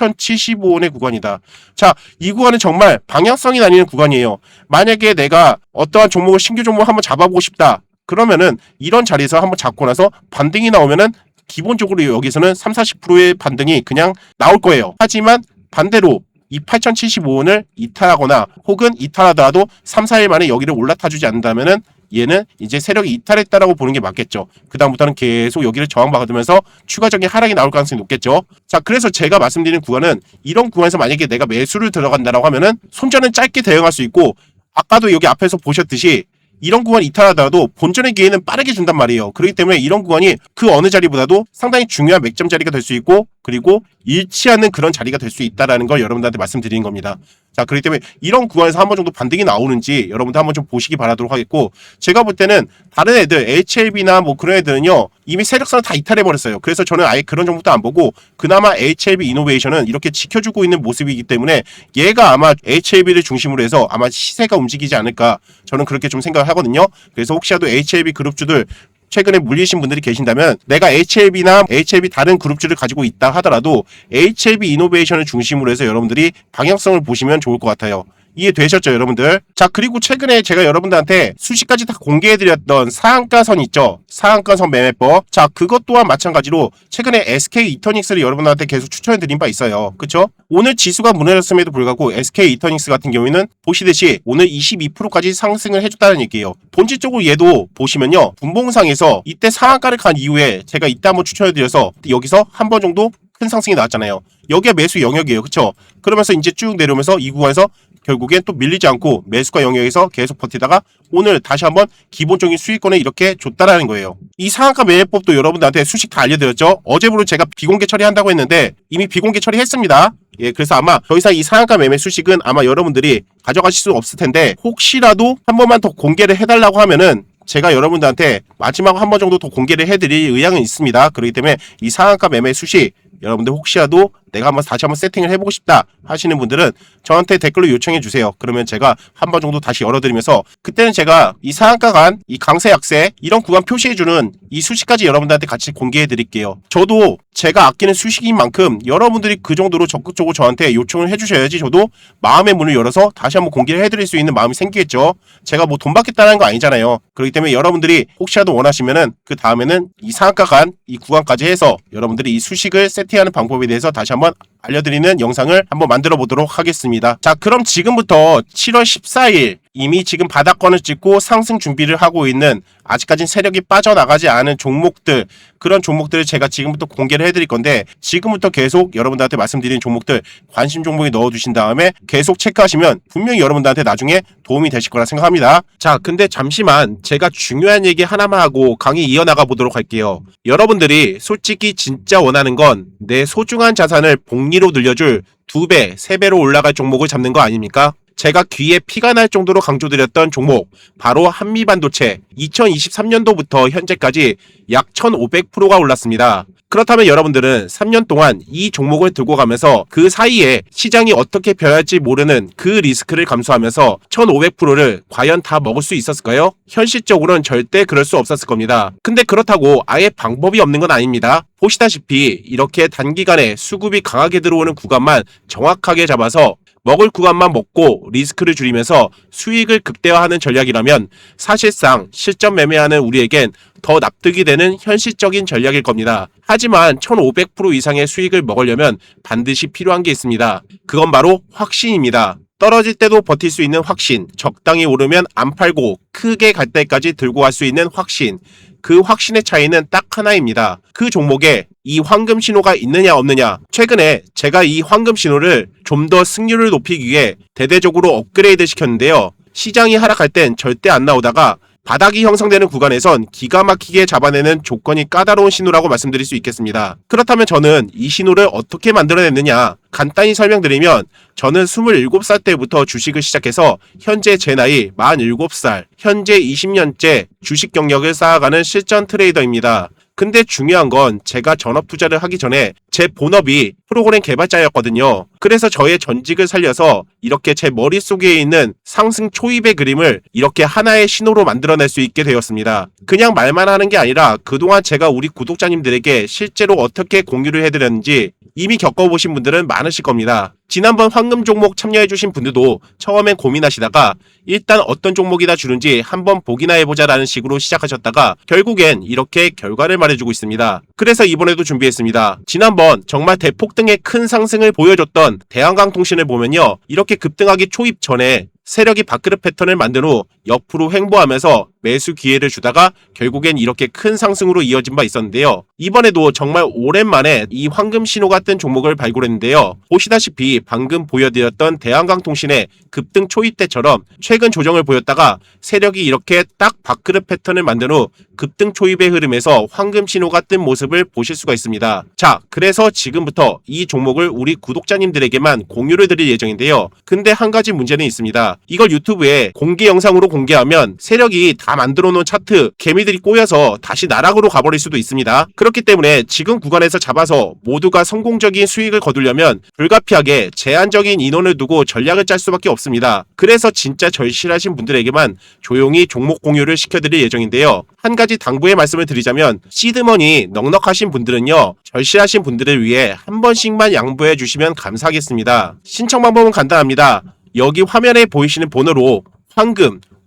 8,075원의 구간이다. 자, 이 구간은 정말 방향성이 나뉘는 구간이에요. 만약에 내가 어떠한 종목을 신규 종목을 한번 잡아보고 싶다. 그러면은 이런 자리에서 한번 잡고 나서 반등이 나오면은 기본적으로 여기서는 30-40%의 반등이 그냥 나올 거예요. 하지만 반대로 이 8,075원을 이탈하거나 혹은 이탈하더라도 3, 4일 만에 여기를 올라타주지 않는다면은 얘는 이제 세력이 이탈했다라고 보는 게 맞겠죠. 그 다음부터는 계속 여기를 저항받으면서 추가적인 하락이 나올 가능성이 높겠죠. 자, 그래서 제가 말씀드리는 구간은 이런 구간에서 만약에 내가 매수를 들어간다라고 하면은 손절은 짧게 대응할 수 있고 아까도 여기 앞에서 보셨듯이 이런 구간 이탈하더라도 본전의 기회는 빠르게 준단 말이에요. 그렇기 때문에 이런 구간이 그 어느 자리보다도 상당히 중요한 맥점 자리가 될 수 있고 그리고 잃지 않는 그런 자리가 될 수 있다라는 걸 여러분들한테 말씀드리는 겁니다. 자, 그렇기 때문에 이런 구간에서 한 번 정도 반등이 나오는지 여러분들 한번 좀 보시기 바라도록 하겠고 제가 볼 때는 다른 애들 HLB나 뭐 그런 애들은요 이미 세력선을 다 이탈해버렸어요. 그래서 저는 아예 그런 정보도 안 보고 그나마 HLB 이노베이션은 이렇게 지켜주고 있는 모습이기 때문에 얘가 아마 HLB를 중심으로 해서 아마 시세가 움직이지 않을까 저는 그렇게 좀 생각을 하거든요. 그래서 혹시라도 HLB 그룹주들 최근에 물리신 분들이 계신다면 내가 HLB나 HLB 다른 그룹주를 가지고 있다 하더라도 HLB 이노베이션을 중심으로 해서 여러분들이 방향성을 보시면 좋을 것 같아요. 이해되셨죠, 여러분들? 자, 그리고 최근에 제가 여러분들한테 수식까지 다 공개해드렸던 상한가선 있죠? 상한가선 매매법. 자, 그것 또한 마찬가지로 최근에 SK 이터닉스를 여러분들한테 계속 추천해드린 바 있어요. 그쵸? 오늘 지수가 무너졌음에도 불구하고 SK 이터닉스 같은 경우에는 보시듯이 오늘 22%까지 상승을 해줬다는 얘기예요. 본질적으로 얘도 보시면요. 분봉상에서 이때 상한가를 간 이후에 제가 이때 한번 추천해드려서 여기서 한 번 정도 큰 상승이 나왔잖아요. 여기가 매수 영역이에요. 그쵸? 그러면서 이제 쭉 내려오면서 이 구간에서 결국엔 또 밀리지 않고 매수가 영역에서 계속 버티다가 오늘 다시 한번 기본적인 수익권을 이렇게 줬다라는 거예요. 이 상한가 매매법도 여러분들한테 수식 다 알려드렸죠. 어제부로 제가 비공개 처리한다고 했는데 이미 비공개 처리했습니다. 예, 그래서 아마 더 이상 이 상한가 매매 수식은 아마 여러분들이 가져가실 수 없을 텐데 혹시라도 한 번만 더 공개를 해달라고 하면은 제가 여러분들한테 마지막 한 번 정도 더 공개를 해드릴 의향은 있습니다. 그렇기 때문에 이 상한가 매매 수식 여러분들 혹시라도 내가 다시 한번 세팅을 해보고 싶다 하시는 분들은 저한테 댓글로 요청해 주세요. 그러면 제가 한 번 정도 다시 열어드리면서 그때는 제가 이 상한가 간 이 강세 약세 이런 구간 표시해주는 이 수식까지 여러분들한테 같이 공개해 드릴게요. 저도 제가 아끼는 수식인 만큼 여러분들이 그 정도로 적극적으로 저한테 요청을 해주셔야지 저도 마음의 문을 열어서 다시 한번 공개를 해드릴 수 있는 마음이 생기겠죠. 제가 뭐 돈 받겠다는 거 아니잖아요. 그렇기 때문에 여러분들이 혹시라도 원하시면은 그 다음에는 이 상한가 간 이 구간까지 해서 여러분들이 이 수식을 세팅하는 방법에 대해서 다시 한번 알려드리는 영상을 한번 만들어 보도록 하겠습니다. 자, 그럼 지금부터 7월 14일 이미 지금 바닥권을 찍고 상승 준비를 하고 있는 아직까지 세력이 빠져나가지 않은 종목들, 그런 종목들을 제가 지금부터 공개를 해드릴 건데, 지금부터 계속 여러분들한테 말씀드린 종목들 관심 종목에 넣어두신 다음에 계속 체크하시면 분명히 여러분들한테 나중에 도움이 되실 거라 생각합니다. 자, 근데 잠시만 제가 중요한 얘기 하나만 하고 강의 이어나가 보도록 할게요. 여러분들이 솔직히 진짜 원하는 건 내 소중한 자산을 복리로 늘려줄 2배, 3배로 올라갈 종목을 잡는 거 아닙니까? 제가 귀에 피가 날 정도로 강조드렸던 종목, 바로 한미반도체. 2023년도부터 현재까지 약 1500%가 올랐습니다. 그렇다면 여러분들은 3년 동안 이 종목을 들고 가면서 그 사이에 시장이 어떻게 변할지 모르는 그 리스크를 감수하면서 1500%를 과연 다 먹을 수 있었을까요? 현실적으로는 절대 그럴 수 없었을 겁니다. 근데 그렇다고 아예 방법이 없는 건 아닙니다. 보시다시피 이렇게 단기간에 수급이 강하게 들어오는 구간만 정확하게 잡아서 먹을 구간만 먹고 리스크를 줄이면서 수익을 극대화하는 전략이라면 사실상 실전 매매하는 우리에겐 더 납득이 되는 현실적인 전략일 겁니다. 하지만 1500% 이상의 수익을 먹으려면 반드시 필요한 게 있습니다. 그건 바로 확신입니다. 떨어질 때도 버틸 수 있는 확신, 적당히 오르면 안 팔고 크게 갈 때까지 들고 갈 수 있는 확신. 그 확신의 차이는 딱 하나입니다. 그 종목에 이 황금 신호가 있느냐 없느냐. 최근에 제가 이 황금 신호를 좀 더 승률을 높이기 위해 대대적으로 업그레이드 시켰는데요. 시장이 하락할 땐 절대 안 나오다가 바닥이 형성되는 구간에선 기가 막히게 잡아내는 조건이 까다로운 신호라고 말씀드릴 수 있겠습니다. 그렇다면 저는 이 신호를 어떻게 만들어냈느냐? 간단히 설명드리면 저는 27살 때부터 주식을 시작해서 현재 제 나이 47살, 현재 20년째 주식 경력을 쌓아가는 실전 트레이더입니다. 근데 중요한 건 제가 전업 투자를 하기 전에 제 본업이 프로그램 개발자였거든요. 그래서 저의 전직을 살려서 이렇게 제 머릿속에 있는 상승 초입의 그림을 이렇게 하나의 신호로 만들어낼 수 있게 되었습니다. 그냥 말만 하는 게 아니라 그동안 제가 우리 구독자님들에게 실제로 어떻게 공유를 해드렸는지 이미 겪어보신 분들은 많으실 겁니다. 지난번 황금 종목 참여해주신 분들도 처음엔 고민하시다가 일단 어떤 종목이다 주는지 한번 보기나 해보자라는 식으로 시작하셨다가 결국엔 이렇게 결과를 말해주고 있습니다. 그래서 이번에도 준비했습니다. 지난번 정말 대폭등의 큰 상승을 보여줬던 대한강통신을 보면요, 이렇게 급등하기 초입 전에 세력이 밥그릇 패턴을 만든 후 옆으로 횡보하면서 매수 기회를 주다가 결국엔 이렇게 큰 상승으로 이어진 바 있었는데요. 이번에도 정말 오랜만에 이 황금 신호 같은 종목을 발굴했는데요. 보시다시피 방금 보여드렸던 대한강통신의 급등 초입 때처럼 최근 조정을 보였다가 세력이 이렇게 딱 밥그릇 패턴을 만든 후 급등 초입의 흐름에서 황금 신호가 뜬 모습을 보실 수가 있습니다. 자, 그래서 지금부터 이 종목을 우리 구독자님들에게만 공유를 드릴 예정인데요. 근데 한 가지 문제는 있습니다. 이걸 유튜브에 공개 영상으로 공개하면 세력이 다 만들어 놓은 차트, 개미들이 꼬여서 다시 나락으로 가버릴 수도 있습니다. 그렇기 때문에 지금 구간에서 잡아서 모두가 성공적인 수익을 거두려면 불가피하게 제한적인 인원을 두고 전략을 짤 수밖에 없습니다. 그래서 진짜 절실하신 분들에게만 조용히 종목 공유를 시켜드릴 예정인데요. 한 가지 당부의 말씀을 드리자면 시드머니 넉넉하신 분들은요, 절실하신 분들을 위해 한 번씩만 양보해 주시면 감사하겠습니다. 신청 방법은 간단합니다. 여기 화면에 보이시는 번호로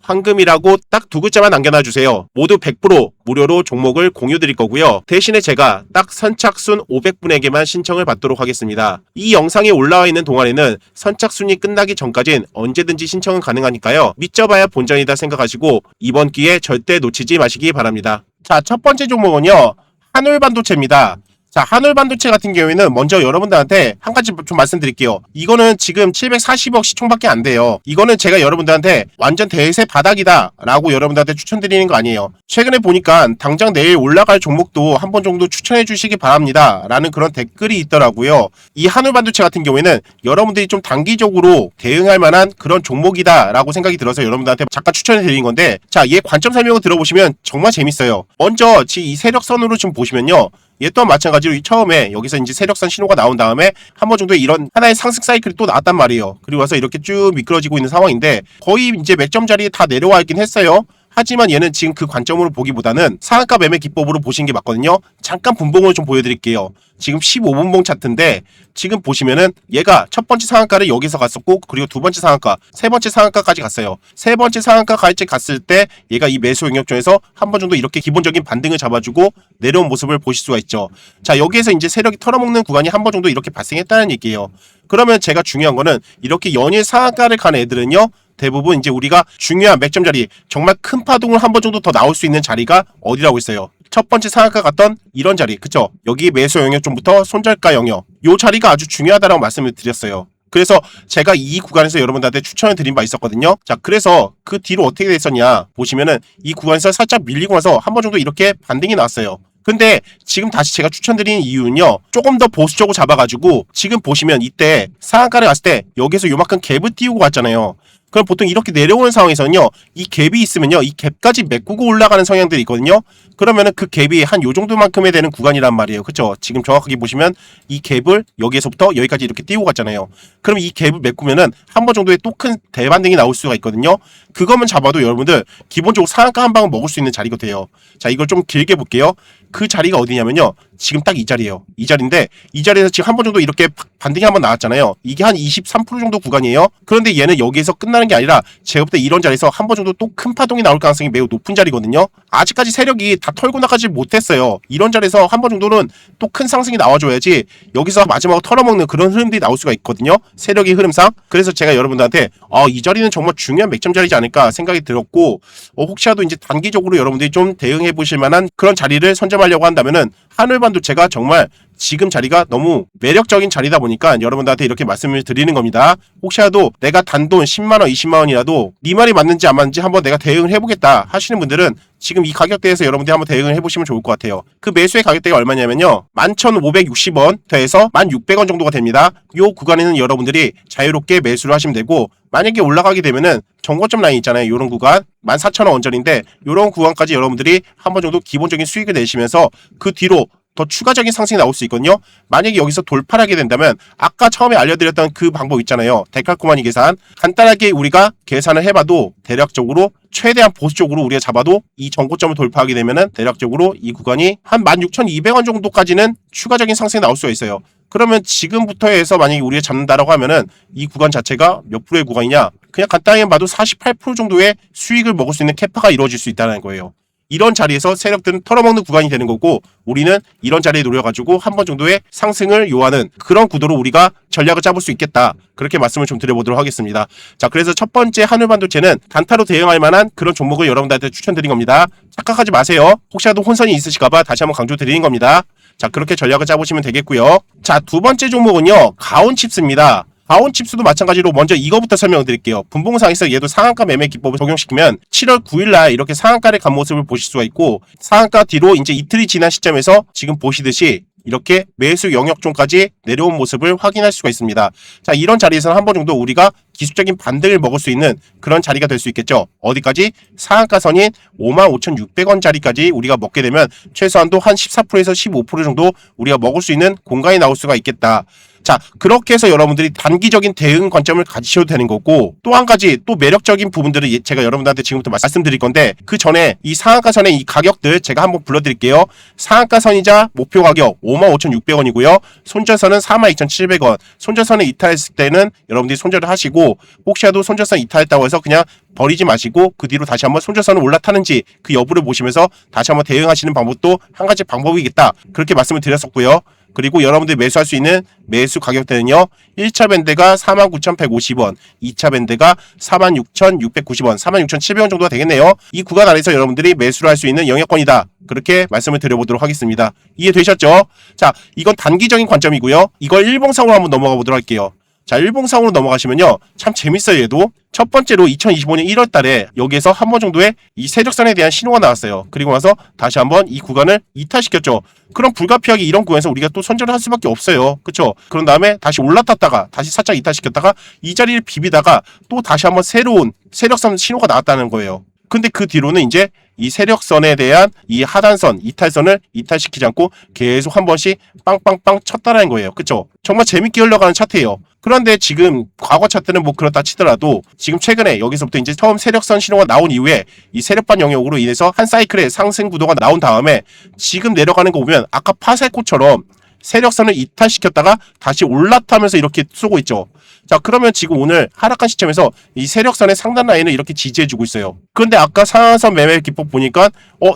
황금이라고 딱 2글자만 남겨놔 주세요. 모두 100% 무료로 종목을 공유 드릴 거고요. 대신에 제가 딱 선착순 500분에게만 신청을 받도록 하겠습니다. 이 영상에 올라와 있는 동안에는 선착순이 끝나기 전까진 언제든지 신청은 가능하니까요. 믿져봐야 본전이다 생각하시고 이번 기회 절대 놓치지 마시기 바랍니다. 자, 첫 번째 종목은요, 한울반도체입니다. 자, 한울반도체 같은 경우에는 먼저 여러분들한테 한 가지 좀 말씀드릴게요. 이거는 지금 740억 시총밖에 안 돼요. 이거는 제가 여러분들한테 완전 대세 바닥이다 라고 여러분들한테 추천드리는 거 아니에요. 최근에 보니까 당장 내일 올라갈 종목도 한 번 정도 추천해 주시기 바랍니다 라는 그런 댓글이 있더라고요. 이 한울반도체 같은 경우에는 여러분들이 좀 단기적으로 대응할 만한 그런 종목이다 라고 생각이 들어서 여러분들한테 잠깐 추천해 드린 건데, 자, 얘 관점 설명을 들어보시면 정말 재밌어요. 먼저 이 세력선으로 좀 보시면요, 얘 또한 마찬가지로 처음에 여기서 이제 세력선 신호가 나온 다음에 한 번 정도 이런 하나의 상승 사이클이 또 나왔단 말이에요. 그리고 와서 이렇게 쭉 미끄러지고 있는 상황인데 거의 이제 맥점 자리에 다 내려와 있긴 했어요. 하지만 얘는 지금 그 관점으로 보기보다는 상한가 매매 기법으로 보시는 게 맞거든요. 잠깐 분봉을 좀 보여드릴게요. 지금 15분봉 차트인데 지금 보시면은 얘가 첫 번째 상한가를 여기서 갔었고 그리고 두 번째 상한가, 세 번째 상한가까지 갔어요. 세 번째 상한가까지 갔을 때 얘가 이 매수 영역존에서 한 번 정도 이렇게 기본적인 반등을 잡아주고 내려온 모습을 보실 수가 있죠. 자, 여기에서 이제 세력이 털어먹는 구간이 한 번 정도 이렇게 발생했다는 얘기예요. 그러면 제가 중요한 거는 이렇게 연일 상한가를 간 애들은요, 대부분 이제 우리가 중요한 맥점 자리, 정말 큰 파동을 한 번 정도 더 나올 수 있는 자리가 어디라고 있어요? 첫 번째 상한가 갔던 이런 자리, 그쵸? 여기 매수 영역좀부터 손절가 영역, 요 자리가 아주 중요하다라고 말씀을 드렸어요. 그래서 제가 이 구간에서 여러분들한테 추천을 드린 바 있었거든요. 자, 그래서 그 뒤로 어떻게 됐었냐 보시면은 이 구간에서 살짝 밀리고 나서 한 번 정도 이렇게 반등이 나왔어요. 근데 지금 다시 제가 추천드리는 이유는요, 조금 더 보수적으로 잡아가지고 지금 보시면 이때 상한가를 갔을 때 여기서 요만큼 갭을 띄우고 갔잖아요. 그럼 보통 이렇게 내려오는 상황에서는요, 이 갭이 있으면요, 이 갭까지 메꾸고 올라가는 성향들이 있거든요. 그러면은 그 갭이 한 요 정도만큼에 되는 구간이란 말이에요. 그쵸? 지금 정확하게 보시면 이 갭을 여기에서부터 여기까지 이렇게 띄우고 갔잖아요. 그럼 이 갭을 메꾸면은 한 번 정도의 또 큰 대반등이 나올 수가 있거든요. 그것만 잡아도 여러분들 기본적으로 상한가 한 방을 먹을 수 있는 자리가 돼요. 자, 이걸 좀 길게 볼게요. 그 자리가 어디냐면요, 지금 딱 이 자리예요. 이 자리인데 이 자리에서 지금 한 번 정도 이렇게 반등이 한번 나왔잖아요. 이게 한 23% 정도 구간이에요. 그런데 얘는 여기에서 끝나는 게 아니라 제가 볼 때 이런 자리에서 한 번 정도 또 큰 파동이 나올 가능성이 매우 높은 자리거든요. 아직까지 세력이 다 털고 나가지 못했어요. 이런 자리에서 한 번 정도는 또 큰 상승이 나와줘야지 여기서 마지막으로 털어먹는 그런 흐름들이 나올 수가 있거든요. 세력의 흐름상. 그래서 제가 여러분들한테 이 자리는 정말 중요한 맥점 자리지 않을까 생각이 들었고, 혹시라도 이제 단기적으로 여러분들이 좀 대응해 보실 만한 그런 자리를 선점하려고 한다면은 한울반도체가 정말 지금 자리가 너무 매력적인 자리다 보니까 여러분들한테 이렇게 말씀을 드리는 겁니다. 혹시라도 내가 단돈 10만원, 20만원이라도 네 말이 맞는지 안 맞는지 한번 내가 대응을 해보겠다 하시는 분들은 지금 이 가격대에서 여러분들이 한번 대응을 해보시면 좋을 것 같아요. 그 매수의 가격대가 얼마냐면요, 11,560원대에서 1,600원 정도가 됩니다. 요 구간에는 여러분들이 자유롭게 매수를 하시면 되고, 만약에 올라가게 되면은 정고점 라인 있잖아요. 요런 구간 14,000원 언저리인데 요런 구간까지 여러분들이 한 번 정도 기본적인 수익을 내시면서 그 뒤로 더 추가적인 상승이 나올 수 있거든요. 만약에 여기서 돌파를 하게 된다면 아까 처음에 알려드렸던 그 방법 있잖아요. 데칼코마니 계산. 간단하게 우리가 계산을 해봐도 대략적으로 최대한 보수적으로 우리가 잡아도 이 전고점을 돌파하게 되면은 대략적으로 이 구간이 한 16,200원 정도까지는 추가적인 상승이 나올 수가 있어요. 그러면 지금부터 해서 만약에 우리가 잡는다라고 하면은 이 구간 자체가 몇 프로의 구간이냐? 그냥 간단하게 봐도 48% 정도의 수익을 먹을 수 있는 캐파가 이루어질 수 있다는 거예요. 이런 자리에서 세력들은 털어먹는 구간이 되는 거고, 우리는 이런 자리에 노려가지고 한 번 정도의 상승을 요하는 그런 구도로 우리가 전략을 짜볼 수 있겠다. 그렇게 말씀을 좀 드려보도록 하겠습니다. 자, 그래서 첫 번째 한울반도체는 단타로 대응할 만한 그런 종목을 여러분들한테 추천드린 겁니다. 착각하지 마세요. 혹시라도 혼선이 있으실까봐 다시 한번 강조드리는 겁니다. 자, 그렇게 전략을 짜보시면 되겠고요. 자, 두 번째 종목은요, 가온칩스입니다. 가온칩스도 마찬가지로 먼저 이거부터 설명을 드릴게요. 분봉상에서 얘도 상한가 매매 기법을 적용시키면 7월 9일날 이렇게 상한가를 간 모습을 보실 수가 있고, 상한가 뒤로 이제 이틀이 지난 시점에서 지금 보시듯이 이렇게 매수 영역존까지 내려온 모습을 확인할 수가 있습니다. 자, 이런 자리에서는 한 번 정도 우리가 기술적인 반등을 먹을 수 있는 그런 자리가 될 수 있겠죠. 어디까지? 상한가선인 55,600원 자리까지 우리가 먹게 되면 최소한도 한 14%에서 15% 정도 우리가 먹을 수 있는 공간이 나올 수가 있겠다. 자, 그렇게 해서 여러분들이 단기적인 대응 관점을 가지셔도 되는 거고, 또 한 가지 또 매력적인 부분들을 제가 여러분들한테 지금부터 말씀드릴 건데, 그 전에 이 상한가선의 이 가격들 제가 한번 불러드릴게요. 상한가선이자 목표 가격 55,600원이고요. 손절선은 42,700원. 손절선에 이탈했을 때는 여러분들이 손절을 하시고, 혹시라도 손절선 이탈했다고 해서 그냥 버리지 마시고 그 뒤로 다시 한번 손절선을 올라타는지 그 여부를 보시면서 다시 한번 대응하시는 방법도 한 가지 방법이겠다. 그렇게 말씀을 드렸었고요. 그리고 여러분들이 매수할 수 있는 매수 가격대는요, 1차 밴드가 49,150원, 2차 밴드가 46,690원, 46,700원 정도가 되겠네요. 이 구간 안에서 여러분들이 매수를 할 수 있는 영역권이다. 그렇게 말씀을 드려보도록 하겠습니다. 이해되셨죠? 자, 이건 단기적인 관점이고요. 이걸 일봉상으로 한번 넘어가 보도록 할게요. 자, 일봉상으로 넘어가시면요, 참 재밌어요. 얘도 첫 번째로 2025년 1월 달에 여기에서 한 번 정도의 이 세력선에 대한 신호가 나왔어요. 그리고 나서 다시 한번 이 구간을 이탈시켰죠. 그럼 불가피하게 이런 구간에서 우리가 또 손절을 할 수밖에 없어요. 그쵸? 그런 다음에 다시 올라탔다가 다시 살짝 이탈시켰다가 이 자리를 비비다가 또 다시 한번 새로운 세력선 신호가 나왔다는 거예요. 근데 그 뒤로는 이제 이 세력선에 대한 이 하단선, 이탈선을 이탈시키지 않고 계속 한 번씩 빵빵빵 쳤다라는 거예요. 그쵸? 정말 재밌게 흘러가는 차트예요. 그런데 지금 과거 차트는 뭐 그렇다 치더라도 지금 최근에 여기서부터 이제 처음 세력선 신호가 나온 이후에 이 세력반 영역으로 인해서 한 사이클의 상승 구도가 나온 다음에 지금 내려가는 거 보면 아까 파세코처럼 세력선을 이탈시켰다가 다시 올라타면서 이렇게 쏘고 있죠. 자, 그러면 지금 오늘 하락한 시점에서 이 세력선의 상단 라인을 이렇게 지지해주고 있어요. 그런데 아까 상한선 매매 기법 보니까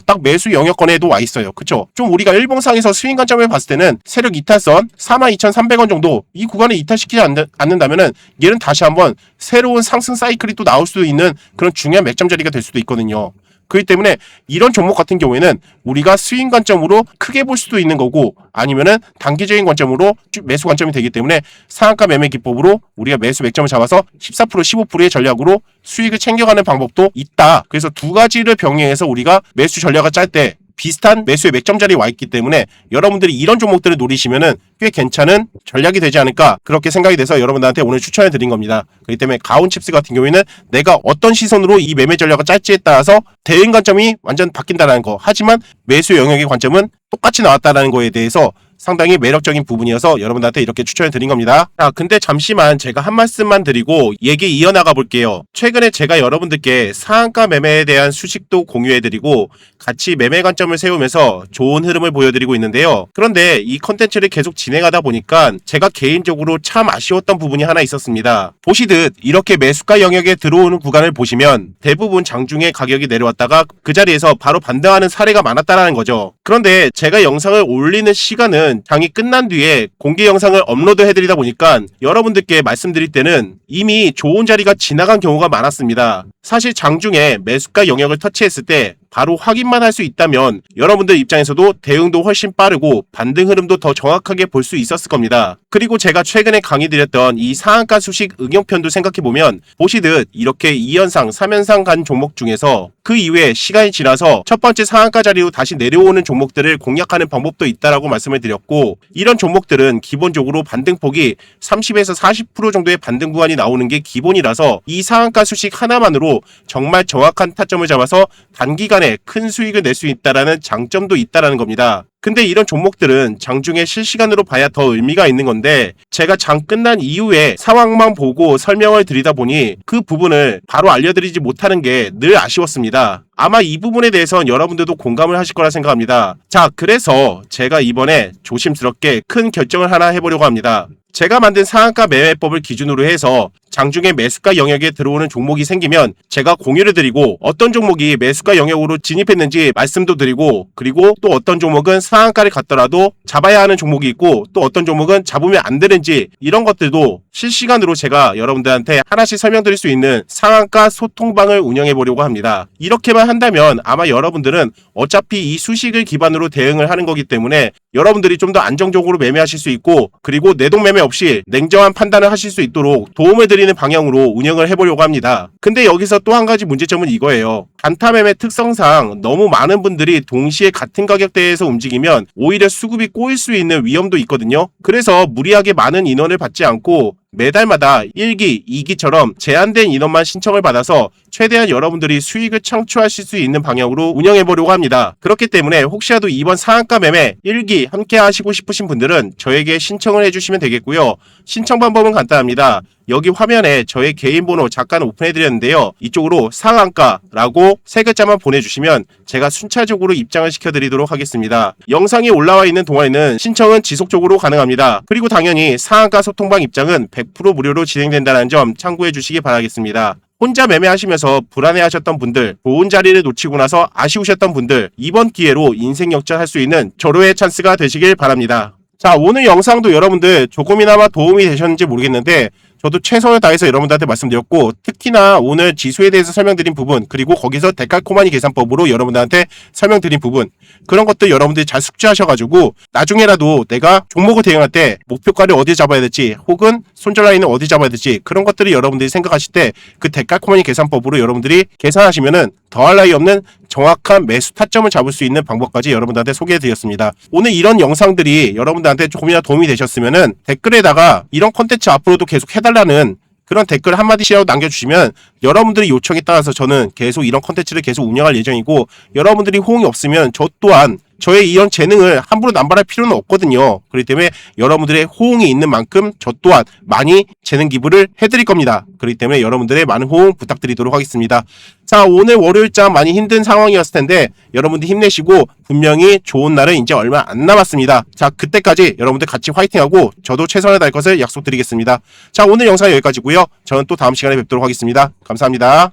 딱 매수 영역권에도 와 있어요. 그쵸? 좀 우리가 일봉상에서 스윙 관점을 봤을 때는 세력 이탈선 42,300원 정도 이 구간을 이탈시키지 않는다면은 얘는 다시 한번 새로운 상승 사이클이 또 나올 수도 있는 그런 중요한 맥점 자리가 될 수도 있거든요. 그렇기 때문에 이런 종목 같은 경우에는 우리가 스윙 관점으로 크게 볼 수도 있는 거고 아니면은 단기적인 관점으로 매수 관점이 되기 때문에 상한가 매매 기법으로 우리가 매수 맥점을 잡아서 14% 15%의 전략으로 수익을 챙겨가는 방법도 있다. 그래서 두 가지를 병행해서 우리가 매수 전략을 짤 때 비슷한 매수의 맥점 자리에 와 있기 때문에 여러분들이 이런 종목들을 노리시면은 꽤 괜찮은 전략이 되지 않을까 그렇게 생각이 돼서 여러분들한테 오늘 추천해 드린 겁니다. 그렇기 때문에 가온칩스 같은 경우에는 내가 어떤 시선으로 이 매매 전략을 짤지에 따라서 대응 관점이 완전 바뀐다는 거. 하지만 매수 영역의 관점은 똑같이 나왔다는 거에 대해서 상당히 매력적인 부분이어서 여러분들한테 이렇게 추천해 드린 겁니다. 자, 근데 잠시만 제가 한 말씀만 드리고 얘기 이어나가 볼게요. 최근에 제가 여러분들께 상한가 매매에 대한 수식도 공유해 드리고 같이 매매 관점을 세우면서 좋은 흐름을 보여드리고 있는데요. 그런데 이 컨텐츠를 계속 진행하다 보니까 제가 개인적으로 참 아쉬웠던 부분이 하나 있었습니다. 보시듯 이렇게 매수가 영역에 들어오는 구간을 보시면 대부분 장중에 가격이 내려왔다가 그 자리에서 바로 반등하는 사례가 많았다는 거죠. 그런데 제가 영상을 올리는 시간은 장이 끝난 뒤에 공개 영상을 업로드 해드리다 보니까 여러분들께 말씀드릴 때는 이미 좋은 자리가 지나간 경우가 많았습니다. 사실 장중에 매수가 영역을 터치했을 때 바로 확인만 할 수 있다면 여러분들 입장에서도 대응도 훨씬 빠르고 반등 흐름도 더 정확하게 볼 수 있었을 겁니다. 그리고 제가 최근에 강의 드렸던 이 상한가 수식 응용편도 생각해보면 보시듯 이렇게 2연상, 3연상 간 종목 중에서 그 이후에 시간이 지나서 첫 번째 상한가 자리로 다시 내려오는 종목들을 공략하는 방법도 있다라고 말씀을 드렸고 이런 종목들은 기본적으로 반등폭이 30에서 40% 정도의 반등 구간이 나오는 게 기본이라서 이 상한가 수식 하나만으로 정말 정확한 타점을 잡아서 단기간에 큰 수익을 낼 수 있다라는 장점도 있다라는 겁니다. 근데 이런 종목들은 장중에 실시간으로 봐야 더 의미가 있는 건데 제가 장 끝난 이후에 상황만 보고 설명을 드리다 보니 그 부분을 바로 알려드리지 못하는 게 늘 아쉬웠습니다. 아마 이 부분에 대해서는 여러분들도 공감을 하실 거라 생각합니다. 자, 그래서 제가 이번에 조심스럽게 큰 결정을 하나 해보려고 합니다. 제가 만든 상한가 매매법을 기준으로 해서 장중에 매수가 영역에 들어오는 종목이 생기면 제가 공유를 드리고 어떤 종목이 매수가 영역으로 진입했는지 말씀도 드리고 그리고 또 어떤 종목은 상한가를 갔더라도 잡아야 하는 종목이 있고 또 어떤 종목은 잡으면 안 되는지 이런 것들도 실시간으로 제가 여러분들한테 하나씩 설명드릴 수 있는 상한가 소통방을 운영해 보려고 합니다. 이렇게만 한다면 아마 여러분들은 어차피 이 수식을 기반으로 대응을 하는 거기 때문에 여러분들이 좀 더 안정적으로 매매하실 수 있고 그리고 내동매매 없이 냉정한 판단을 하실 수 있도록 도움을 드리는 방향으로 운영을 해보려고 합니다. 근데 여기서 또 한 가지 문제점은 이거예요. 단타 매매 특성상 너무 많은 분들이 동시에 같은 가격대에서 움직이면 오히려 수급이 꼬일 수 있는 위험도 있거든요. 그래서 무리하게 많은 인원을 받지 않고 매달마다 1기, 2기처럼 제한된 인원만 신청을 받아서 최대한 여러분들이 수익을 창출하실 수 있는 방향으로 운영해 보려고 합니다. 그렇기 때문에 혹시라도 이번 상한가 매매 1기 함께 하시고 싶으신 분들은 저에게 신청을 해주시면 되겠고요. 신청 방법은 간단합니다. 여기 화면에 저의 개인 번호 잠깐 오픈해 드렸는데요. 이쪽으로 상한가라고 세 글자만 보내주시면 제가 순차적으로 입장을 시켜드리도록 하겠습니다. 영상이 올라와 있는 동안에는 신청은 지속적으로 가능합니다. 그리고 당연히 상한가 소통방 입장은 100% 무료로 진행된다는 점 참고해 주시기 바라겠습니다. 혼자 매매하시면서 불안해하셨던 분들, 좋은 자리를 놓치고 나서 아쉬우셨던 분들, 이번 기회로 인생 역전할 수 있는 절호의 찬스가 되시길 바랍니다. 자, 오늘 영상도 여러분들 조금이나마 도움이 되셨는지 모르겠는데 저도 최선을 다해서 여러분들한테 말씀드렸고 특히나 오늘 지수에 대해서 설명드린 부분 그리고 거기서 데칼코마니 계산법으로 여러분들한테 설명드린 부분 그런 것들 여러분들이 잘 숙지하셔가지고 나중에라도 내가 종목을 대응할 때 목표가를 어디 잡아야 될지 혹은 손절라인을 어디 잡아야 될지 그런 것들을 여러분들이 생각하실 때 그 데칼코마니 계산법으로 여러분들이 계산하시면은 더할 나위 없는 정확한 매수 타점을 잡을 수 있는 방법까지 여러분들한테 소개해드렸습니다. 오늘 이런 영상들이 여러분들한테 조금이나 도움이 되셨으면은 댓글에다가 이런 콘텐츠 앞으로도 계속 해달라는 그런 댓글 한마디씩이라도 남겨주시면 여러분들의 요청에 따라서 저는 계속 이런 컨텐츠를 계속 운영할 예정이고, 여러분들이 호응이 없으면 저 또한 저의 이런 재능을 함부로 남발할 필요는 없거든요. 그렇기 때문에 여러분들의 호응이 있는 만큼 저 또한 많이 재능 기부를 해드릴 겁니다. 그렇기 때문에 여러분들의 많은 호응 부탁드리도록 하겠습니다. 자, 오늘 월요일장 많이 힘든 상황이었을 텐데 여러분들 힘내시고 분명히 좋은 날은 이제 얼마 안 남았습니다. 자, 그때까지 여러분들 같이 화이팅하고 저도 최선을 다할 것을 약속드리겠습니다. 자, 오늘 영상은 여기까지고요. 저는 또 다음 시간에 뵙도록 하겠습니다. 감사합니다.